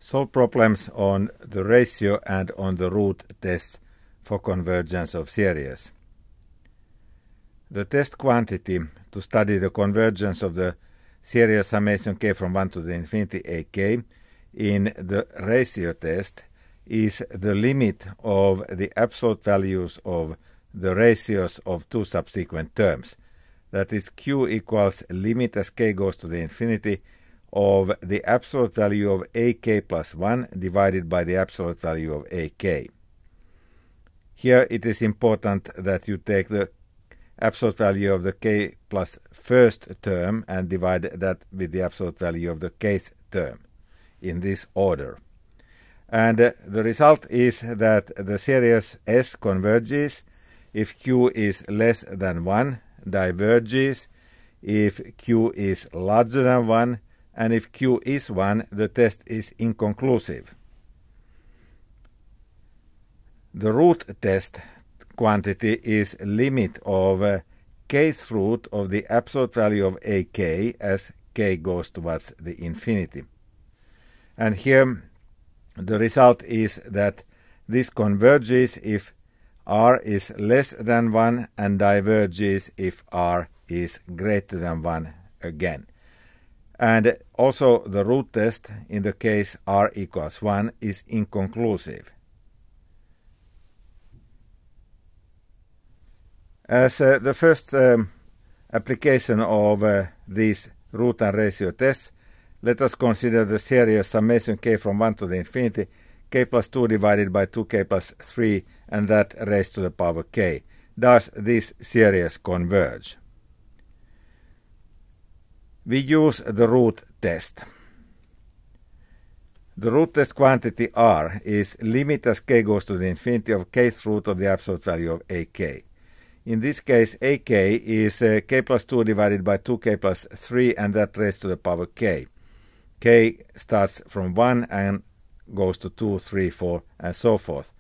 Solve problems on the ratio and on the root test for convergence of series. The test quantity to study the convergence of the series summation k from 1 to the infinity ak in the ratio test is the limit of the absolute values of the ratios of two subsequent terms. That is, q equals limit as k goes to the infinity of the absolute value of ak plus 1 divided by the absolute value of ak. Here it is important that you take the absolute value of the k plus first term and divide that with the absolute value of the kth term in this order. And the result is that the series S converges if q is less than 1, diverges if q is larger than 1, and if q is 1, the test is inconclusive. The root test quantity is limit of kth root of the absolute value of ak as k goes towards the infinity. And here the result is that this converges if r is less than 1 and diverges if r is greater than 1 again. And also the root test in the case r equals 1 is inconclusive. As the first application of these root and ratio tests, let us consider the series summation k from 1 to the infinity, k plus 2 divided by 2k plus 3, and that raised to the power k. Does this series converge? We use the root test. The root test quantity r is limit as k goes to the infinity of kth root of the absolute value of ak. In this case, ak is k plus 2 divided by 2k plus 3, and that raised to the power k. K starts from 1 and goes to 2, 3, 4, and so forth.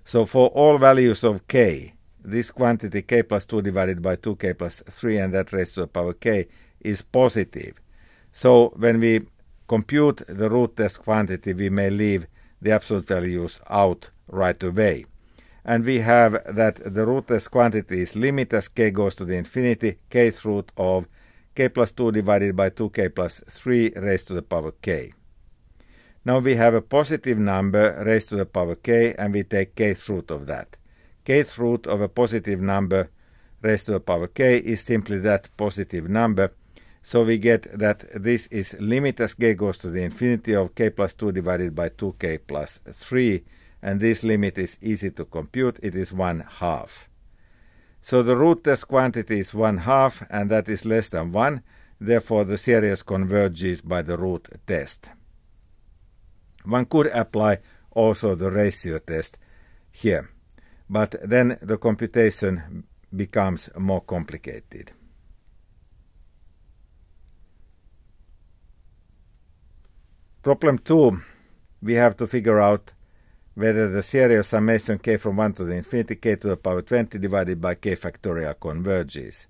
So for all values of k, this quantity k plus 2 divided by 2k plus 3, and that raised to the power k, is positive. So when we compute the root test quantity, we may leave the absolute values out right away. And we have that the root test quantity is limit as k goes to the infinity, kth root of k plus 2 divided by 2k plus 3 raised to the power k. Now we have a positive number raised to the power k, and we take kth root of that. Kth root of a positive number raised to the power k is simply that positive number. So we get that this is limit as k goes to the infinity of k plus 2 divided by 2k plus 3, and this limit is easy to compute. It is 1/2. So the root test quantity is 1/2, and that is less than 1. Therefore, the series converges by the root test. One could apply also the ratio test here, but then the computation becomes more complicated. Problem 2, we have to figure out whether the series summation k from 1 to the infinity k to the power 20 divided by k factorial converges.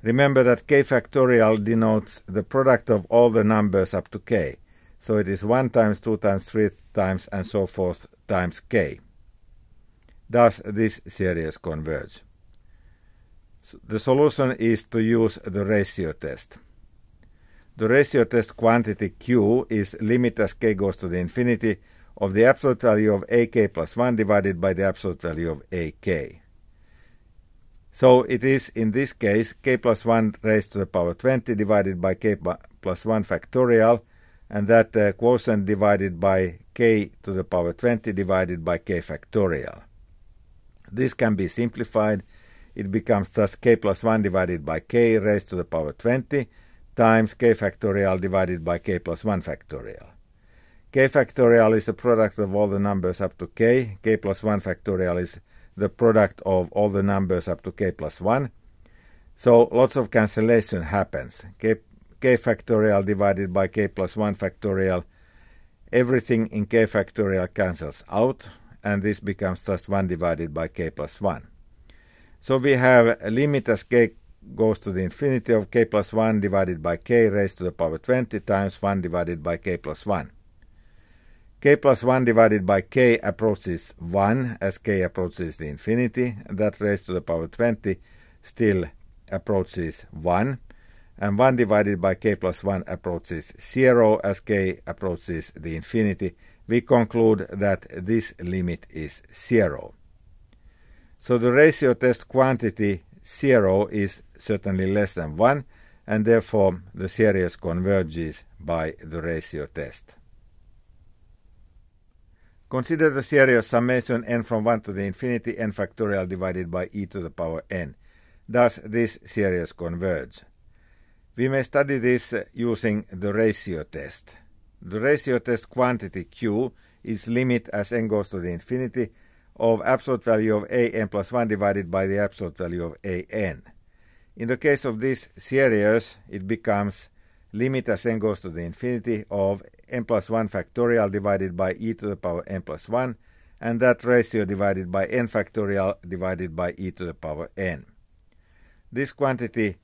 Remember that k factorial denotes the product of all the numbers up to k. So it is 1 times, 2 times, 3 times, and so forth times k. Does this series converge? So the solution is to use the ratio test. The ratio test quantity q is limit as k goes to the infinity of the absolute value of ak plus 1 divided by the absolute value of ak. So it is, in this case, k plus 1 raised to the power 20 divided by k plus 1 factorial, and that quotient divided by k to the power 20 divided by k factorial. This can be simplified. It becomes just k plus 1 divided by k raised to the power 20 times k factorial divided by k plus 1 factorial. K factorial is the product of all the numbers up to k. K plus 1 factorial is the product of all the numbers up to k plus 1. So lots of cancellation happens. K factorial divided by k plus 1 factorial, everything in k factorial cancels out, and this becomes just 1 divided by k plus 1. So we have a limit as k goes to the infinity of k plus 1 divided by k raised to the power 20 times 1 divided by k plus 1. k plus 1 divided by k approaches 1 as k approaches the infinity. That raised to the power 20 still approaches 1. And 1 divided by k plus 1 approaches 0 as k approaches the infinity. We conclude that this limit is 0. So the ratio test quantity 0 is certainly less than 1, and therefore the series converges by the ratio test. Consider the series summation n from 1 to the infinity n factorial divided by e to the power n. Does this series converge? We may study this using the ratio test. The ratio test quantity q is limit as n goes to the infinity of absolute value of a n plus 1 divided by the absolute value of a n. In the case of this series, it becomes limit as n goes to the infinity of n plus 1 factorial divided by e to the power n plus 1, and that ratio divided by n factorial divided by e to the power n. This quantity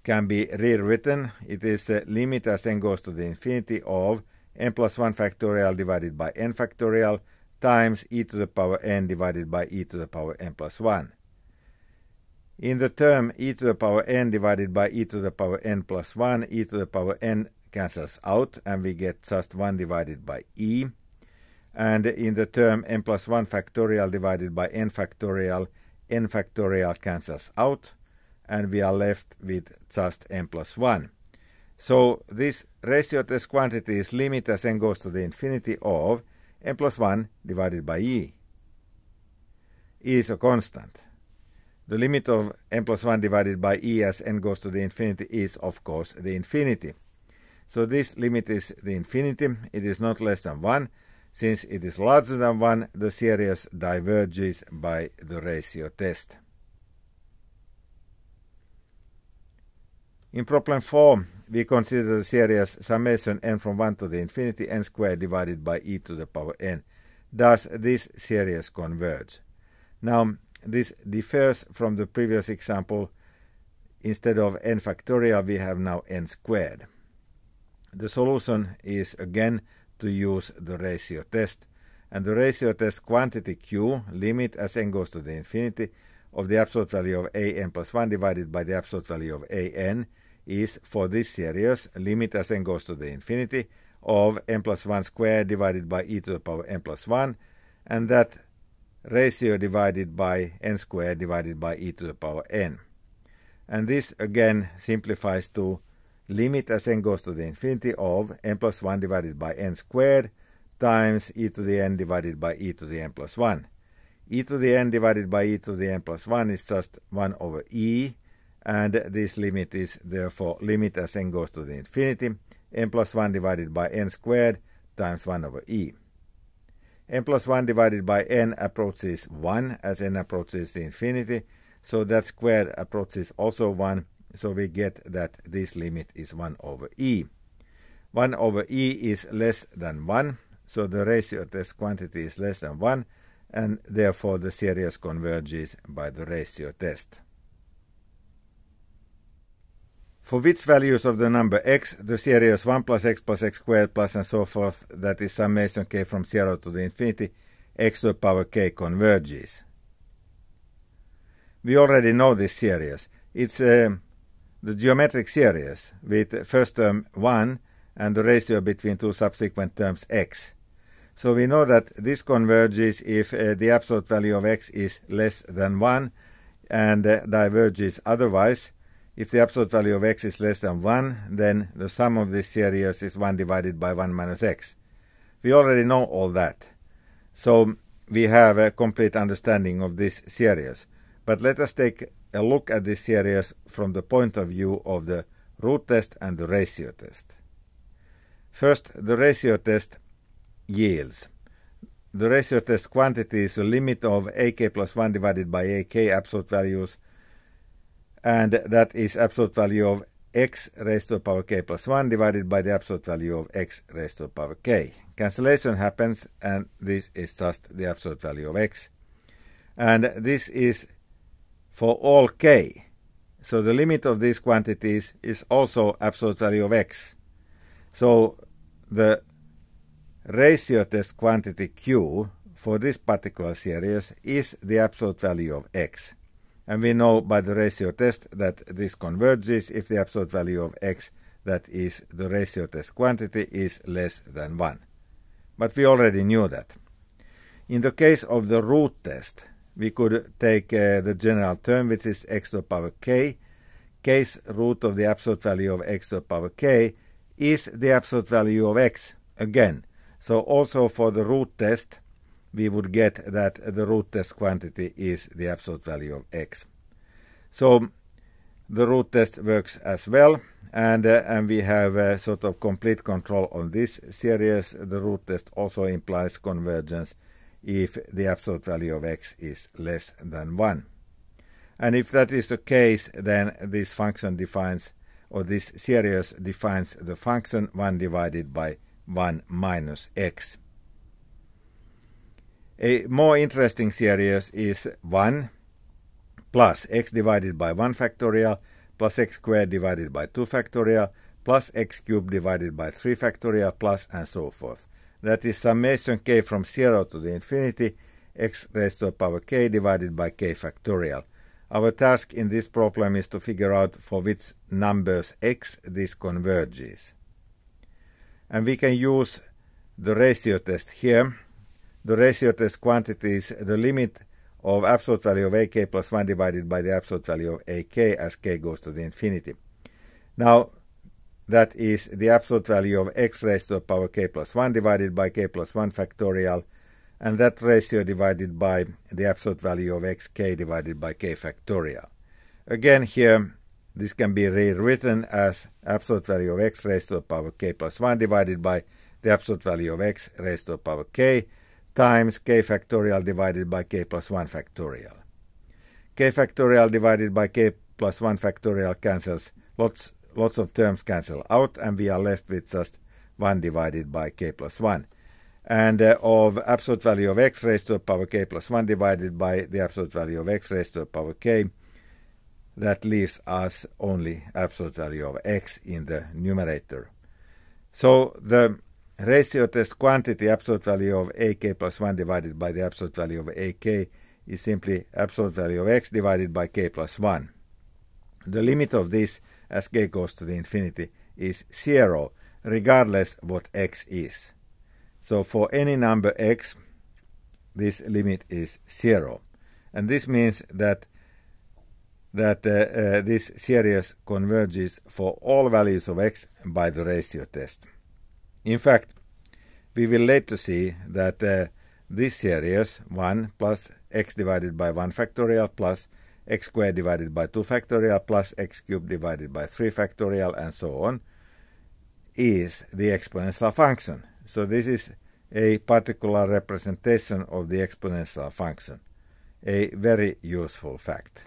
can be rewritten. It is limit as n goes to the infinity of n plus 1 factorial divided by n factorial times e to the power n divided by e to the power n plus 1. In the term e to the power n divided by e to the power n plus 1, e to the power n cancels out and we get just 1 divided by e. And in the term n plus 1 factorial divided by n factorial cancels out and we are left with just n plus 1. So this ratio test quantity is limit as n goes to the infinity of n plus 1 divided by e. E is a constant. The limit of n plus 1 divided by e as n goes to the infinity is, of course, the infinity. So this limit is the infinity. It is not less than 1. Since it is larger than 1, the series diverges by the ratio test. In problem 4, we consider the series summation n from 1 to the infinity n squared divided by e to the power n. Does this series converge? Now, this differs from the previous example. Instead of n factorial, we have now n squared. The solution is again to use the ratio test. And the ratio test quantity q, limit as n goes to the infinity, of the absolute value of a n plus 1 divided by the absolute value of a n, is, for this series, limit as n goes to the infinity of n plus 1 squared divided by e to the power n plus 1, and that ratio divided by n squared divided by e to the power n. And this again simplifies to limit as n goes to the infinity of n plus 1 divided by n squared times e to the n divided by e to the n plus 1. E to the n divided by e to the n plus 1 is just 1 over e, and this limit is therefore limit as n goes to the infinity, n plus 1 divided by n squared times 1 over e. N plus 1 divided by n approaches 1 as n approaches the infinity, so that squared approaches also 1, so we get that this limit is 1 over e. 1 over e is less than 1, so the ratio test quantity is less than 1, and therefore the series converges by the ratio test. For which values of the number x, the series 1 plus x squared plus and so forth, that is summation k from 0 to the infinity, x to the power k converges? We already know this series. It's the geometric series with first term 1 and the ratio between two subsequent terms x. So we know that this converges if the absolute value of x is less than 1 and diverges otherwise. If the absolute value of x is less than 1, then the sum of this series is 1 divided by 1 minus x. We already know all that. So we have a complete understanding of this series. But let us take a look at this series from the point of view of the root test and the ratio test. First, the ratio test yields. The ratio test quantity is a limit of ak plus 1 divided by ak absolute values, and that is absolute value of x raised to the power k plus 1 divided by the absolute value of x raised to the power k. Cancellation happens, and this is just the absolute value of x. And this is for all k. So the limit of these quantities is also absolute value of x. So the ratio test quantity Q for this particular series is the absolute value of x. And we know by the ratio test that this converges if the absolute value of x, that is the ratio test quantity, is less than 1. But we already knew that. In the case of the root test, we could take the general term, which is x to the power k. K's root of the absolute value of x to the power k is the absolute value of x again. So also for the root test, we would get that the root test quantity is the absolute value of x. So the root test works as well, and we have sort of complete control on this series. The root test also implies convergence if the absolute value of x is less than 1. And if that is the case, then this function defines, or this series defines the function 1 divided by 1 minus x. A more interesting series is 1 plus x divided by 1 factorial plus x squared divided by 2 factorial plus x cubed divided by 3 factorial plus and so forth. That is summation k from 0 to the infinity x raised to the power k divided by k factorial. Our task in this problem is to figure out for which numbers x this converges. And we can use the ratio test here. The ratio test quantity is the limit of absolute value of ak plus 1 divided by the absolute value of ak as k goes to the infinity. Now, that is the absolute value of x raised to the power k plus 1 divided by k plus 1 factorial, and that ratio divided by the absolute value of xk divided by k factorial. Again here, this can be rewritten as absolute value of x raised to the power k plus 1 divided by the absolute value of x raised to the power k times k factorial divided by k plus 1 factorial. K factorial divided by k plus 1 factorial cancels, lots of terms cancel out, and we are left with just 1 divided by k plus 1. And of absolute value of x raised to the power k plus 1 divided by the absolute value of x raised to the power k, that leaves us only absolute value of x in the numerator. So the ratio test quantity absolute value of ak plus 1 divided by the absolute value of ak is simply absolute value of x divided by k plus 1. The limit of this as k goes to the infinity is 0, regardless what x is. So for any number x, this limit is 0. And this means that this series converges for all values of x by the ratio test. In fact, we will later see that this series, 1 plus x divided by 1 factorial plus x squared divided by 2 factorial plus x cubed divided by 3 factorial and so on, is the exponential function. So this is a particular representation of the exponential function, a very useful fact.